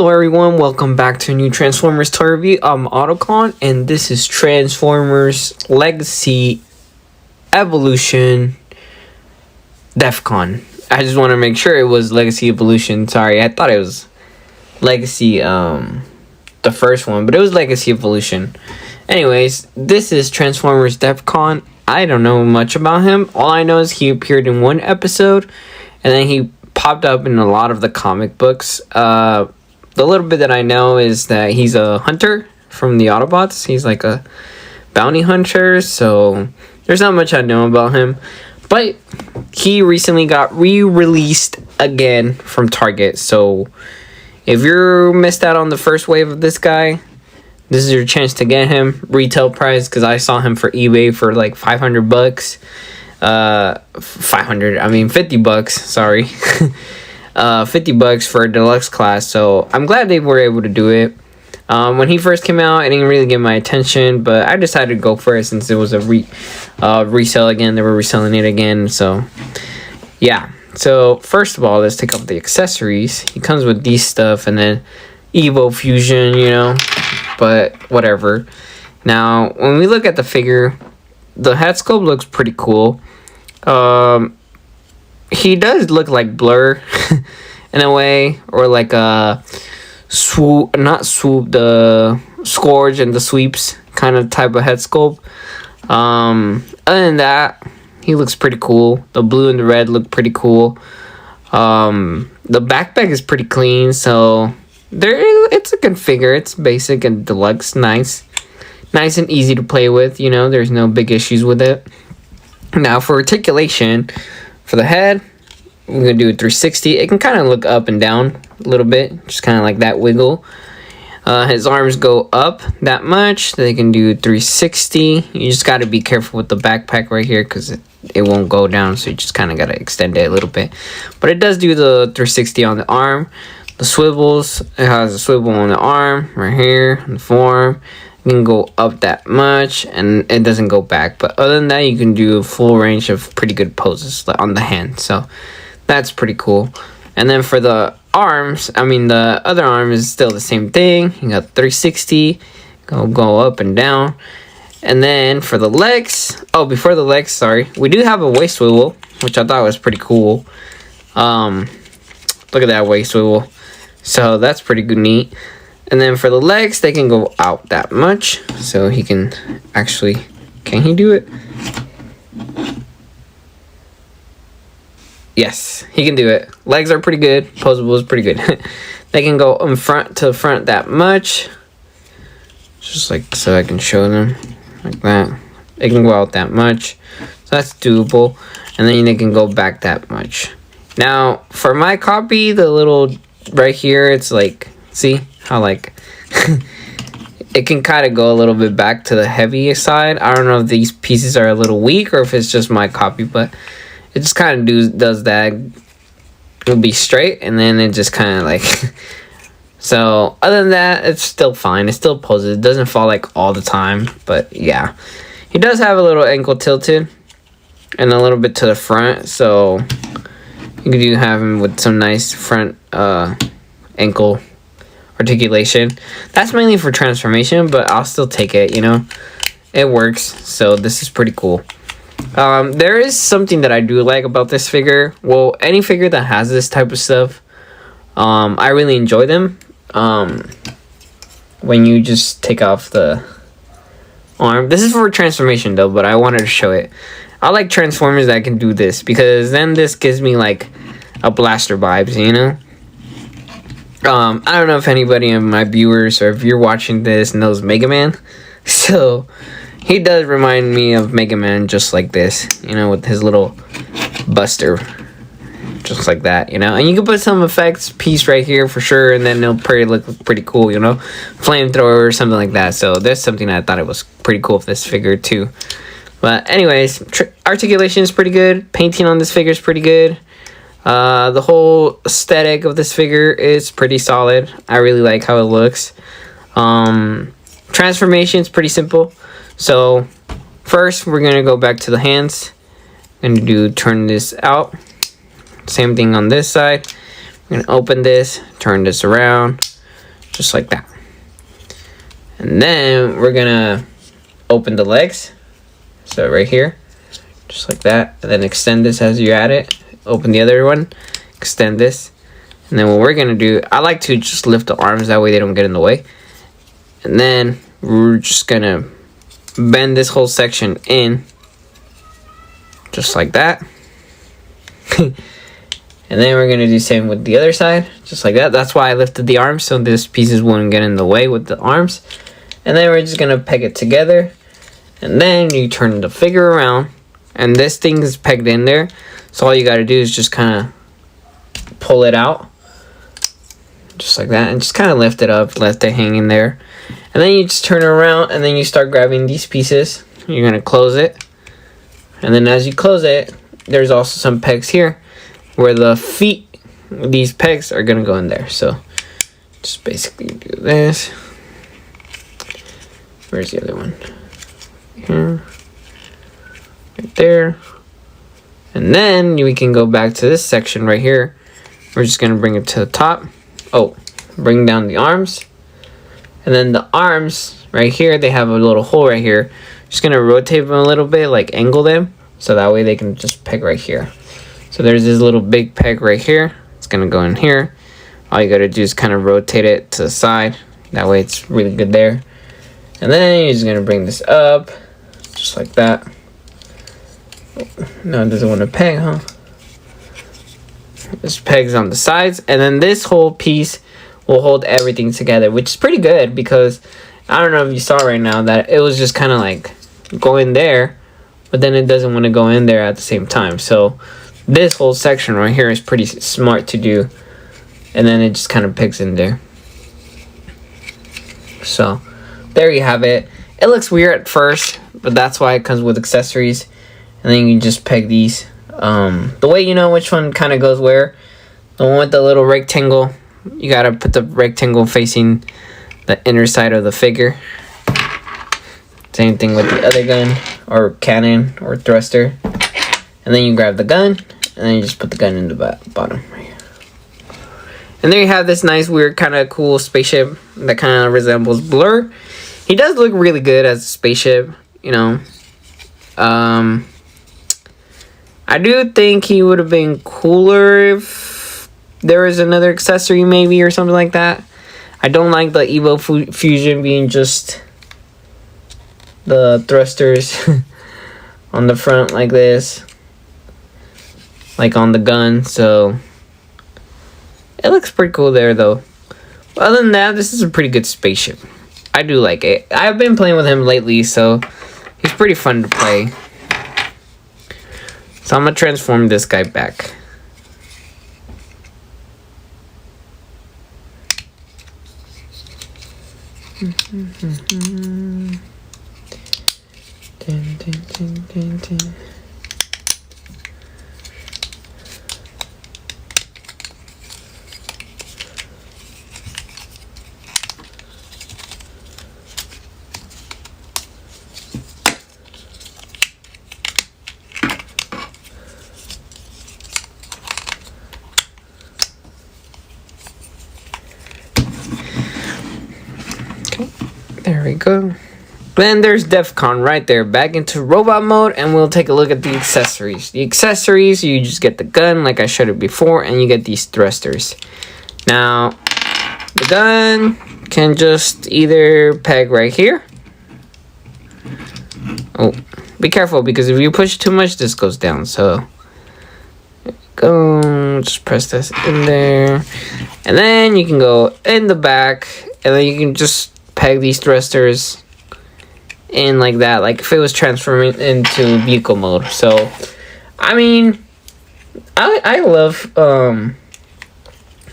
Hello everyone, welcome back to a new Transformers toy review. I'm Autocon, and this is Transformers Legacy Evolution DEVCON. I just want to make sure it was Legacy Evolution. Sorry, I thought it was Legacy, the first one, but it was Legacy Evolution. Anyways, this is Transformers DEVCON. I don't know much about him. All I know is he appeared in one episode, and then he popped up in a lot of the comic books. The little bit that I know is that he's a hunter from the Autobots. He's like a bounty hunter, so there's not much I know about him. But he recently got re-released again from Target, so if you're missed out on the first wave of this guy, this is your chance to get him. Retail price, because I saw him for eBay for like $500. 50 bucks, sorry. 50 bucks for a deluxe class, so I'm glad they were able to do it. When he first came out, it didn't really get my attention, but I decided to go for it since it was a resale again. They were reselling it again, so yeah. So first of all, let's take off the accessories. He comes with these stuff and then Evo Fusion, you know, but whatever. Now, when we look at the figure, the head sculpt looks pretty cool. He does look like Blurr in a way, or like a swoop, not swoop, the Scourge and the Sweeps kind of type of head sculpt. Other than that, he looks pretty cool. The blue and the red look pretty cool. The backpack is pretty clean, so it's a good figure. It's basic and deluxe, nice and easy to play with. You know, there's no big issues with it. Now for articulation, for the head, we're going to do a 360. It can kind of look up and down a little bit, just kind of like that wiggle. His arms go up that much. They can do 360. You just got to be careful with the backpack right here because it won't go down, so you just kind of got to extend it a little bit. But it does do the 360 on the arm. The swivels, it has a swivel on the arm, right here, on the forearm. You can go up that much, and it doesn't go back. But other than that, you can do a full range of pretty good poses on the hand. So that's pretty cool. And then for the arms, the other arm is still the same thing. You got 360, go up and down. And then for the legs, before the legs, sorry, we do have a waist swivel, which I thought was pretty cool. Look at that waist swivel. So that's pretty good, neat. And then for the legs, they can go out that much. So he can actually... Can he do it? Yes, he can do it. Legs are pretty good. Posable is pretty good. They can go in front to front that much. Just like so I can show them. Like that. They can go out that much. So that's doable. And then they can go back that much. Now, for my copy, the little... Right here, it's like... See? How like it can kind of go a little bit back to the heavy side. I don't know if these pieces are a little weak or if it's just my copy, but it just kind of does that. It'll be straight and then it just kind of like so other than that, it's still fine. It still poses. It doesn't fall like all the time, but yeah, he does have a little ankle tilted and a little bit to the front, so you do have him with some nice front ankle articulation. That's mainly for transformation, but I'll still take it, you know. It works, so this is pretty cool. There is something that I do like about this figure. Well, any figure that has this type of stuff, I really enjoy them. When you just take off the arm. This is for transformation though, but I wanted to show it. I like Transformers that can do this, because then this gives me like a blaster vibes, you know. I don't know if anybody of my viewers or if you're watching this knows Mega Man. So, he does remind me of Mega Man just like this, you know, with his little buster. Just like that, you know. And you can put some effects piece right here for sure, and then it'll look pretty cool, you know. Flamethrower or something like that. So, there's something I thought it was pretty cool with this figure too. But anyways, articulation is pretty good. Painting on this figure is pretty good. The whole aesthetic of this figure is pretty solid. I really like how it looks. Transformation is pretty simple. So first we're gonna go back to the hands. I'm gonna turn this out. Same thing on this side. We're gonna open this, turn this around. just like that. And then we're gonna open the legs, so right here, just like that, and then extend this as you add it. Open the other one, extend this, and then what we're gonna do, I like to just lift the arms, that way they don't get in the way. And then we're just gonna bend this whole section in, just like that. And then we're gonna do the same with the other side, just like that. That's why I lifted the arms, so these pieces wouldn't get in the way with the arms. And then we're just gonna peg it together, and then you turn the figure around, and this thing is pegged in there. So all you gotta do is just kind of pull it out, just like that, and just kind of lift it up, let it hang in there. And then you just turn it around, and then you start grabbing these pieces. You're gonna close it, and then as you close it, there's also some pegs here where the feet, these pegs are gonna go in there. So just basically do this. Where's the other one? Here, right there. And then we can go back to this section right here. We're just gonna bring it to the top. Oh, bring down the arms. And then the arms right here, they have a little hole right here. Just gonna rotate them a little bit, like angle them, so that way they can just peg right here. So there's this little big peg right here. It's gonna go in here. All you gotta do is kind of rotate it to the side. That way it's really good there. And then you're just gonna bring this up, just like that. No, it doesn't want to peg, huh? This pegs on the sides, and then this whole piece will hold everything together, which is pretty good, because I don't know if you saw right now that it was just kind of like going there, but then it doesn't want to go in there at the same time. So this whole section right here is pretty smart to do, and then it just kind of pegs in there. So there you have it. It looks weird at first, but that's why it comes with accessories. And then you can just peg these. The way you know which one kind of goes where, the one with the little rectangle, you gotta put the rectangle facing the inner side of the figure. Same thing with the other gun, or cannon, or thruster. And then you grab the gun, and then you just put the gun in the bottom right here. And there you have this nice, weird, kind of cool spaceship that kind of resembles Blurr. He does look really good as a spaceship, you know. I do think he would have been cooler if there was another accessory maybe or something like that. I don't like the Evo Fusion being just the thrusters on the front like this, like on the gun. So it looks pretty cool there though. Other than that, this is a pretty good spaceship. I do like it. I've been playing with him lately, so he's pretty fun to play. So I'm gonna transform this guy back. There we go. Then there's DEVCON right there. Back into robot mode, and we'll take a look at the accessories. The accessories, you just get the gun like I showed it before, and you get these thrusters. Now, the gun can just either peg right here. Oh, be careful, because if you push too much, this goes down. So, there we go. Just press this in there. And then you can go in the back, and then you can just peg these thrusters in like that, like if it was transforming into vehicle mode. So I mean, I love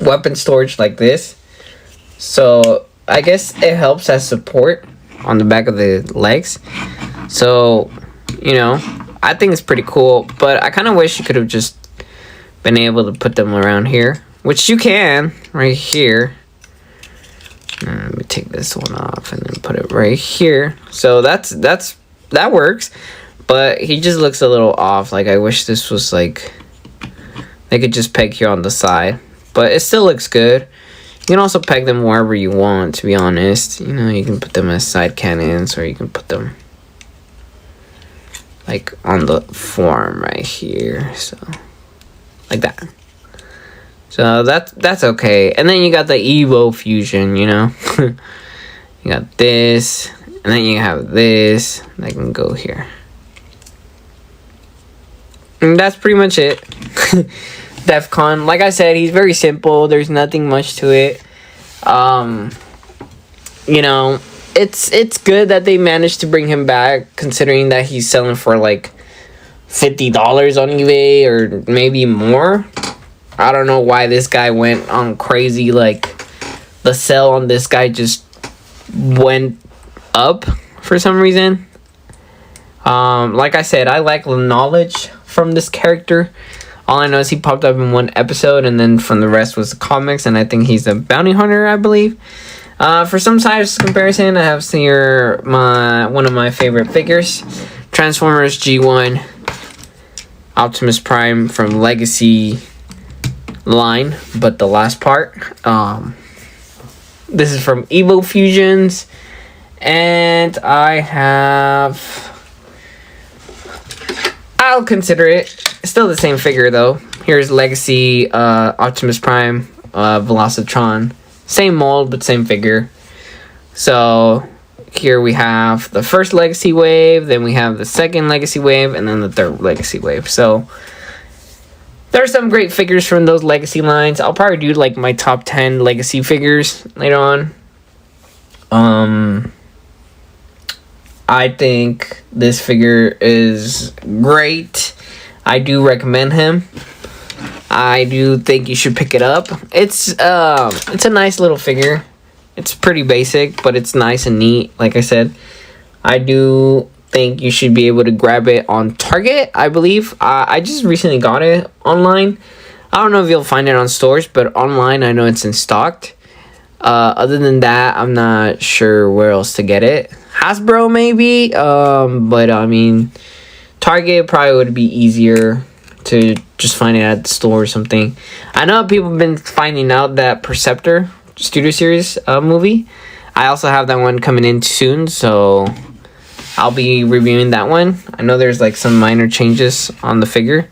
weapon storage like this, so I guess it helps as support on the back of the legs. So, you know, I think it's pretty cool, but I kind of wish you could have just been able to put them around here, which you can right here. Let me take this one off and then put it right here. So that works, but he just looks a little off. Like, I wish this was like they could just peg here on the side, but it still looks good. You can also peg them wherever you want, to be honest. You know, you can put them as side cannons, or you can put them like on the form right here, so like that. So that's okay. And then you got the Evo Fusion, you know. You got this, and then you have this that can go here. And that's pretty much it. DEVCON, like I said, he's very simple. There's nothing much to it. You know, it's good that they managed to bring him back, considering that he's selling for like $50 on eBay or maybe more. I don't know why this guy went on crazy. Like, the sale on this guy just went up for some reason. Like I said, I like the knowledge from this character. All I know is he popped up in one episode, and then from the rest was the comics, and I think he's a bounty hunter, I believe. For some size comparison, I have here one of my favorite figures, Transformers G1 Optimus Prime from Legacy line, but the last part. This is from Evo Fusions, and I'll consider it still the same figure though. Here's Legacy Optimus Prime Velocitron, same mold but same figure. So here we have the first Legacy wave, then we have the second Legacy wave, and then the third Legacy wave. So there's some great figures from those Legacy lines. I'll probably do like my top 10 Legacy figures later on. I think this figure is great. I do recommend him. I do think you should pick it up. It's a nice little figure. It's pretty basic, but it's nice and neat. Like I said, I do think you should be able to grab it on Target, I believe. I just recently got it online. I don't know if you'll find it on stores, but online I know it's in stock. Other than that, I'm not sure where else to get it. Hasbro maybe, but I mean, Target probably would be easier to just find it at the store or something. I know people have been finding out that Perceptor Studio Series movie. I also have that one coming in soon, so I'll be reviewing that one. I know there's like some minor changes on the figure,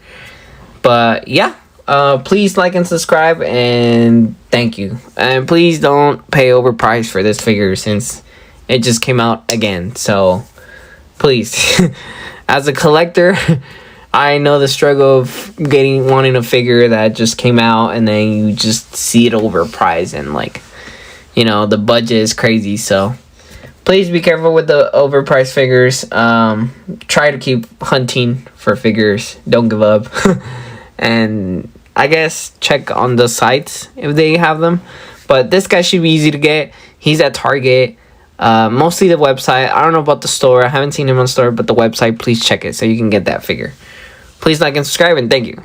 but yeah. Please like and subscribe, and thank you. And please don't pay overpriced for this figure since it just came out again. So please, as a collector, I know the struggle of wanting a figure that just came out and then you just see it overpriced, and like, you know, the budget is crazy. So please be careful with the overpriced figures. Try to keep hunting for figures. Don't give up. And I guess check on the sites if they have them. But this guy should be easy to get. He's at Target. Mostly the website. I don't know about the store. I haven't seen him on store, but the website, please check it so you can get that figure. Please like and subscribe, and thank you.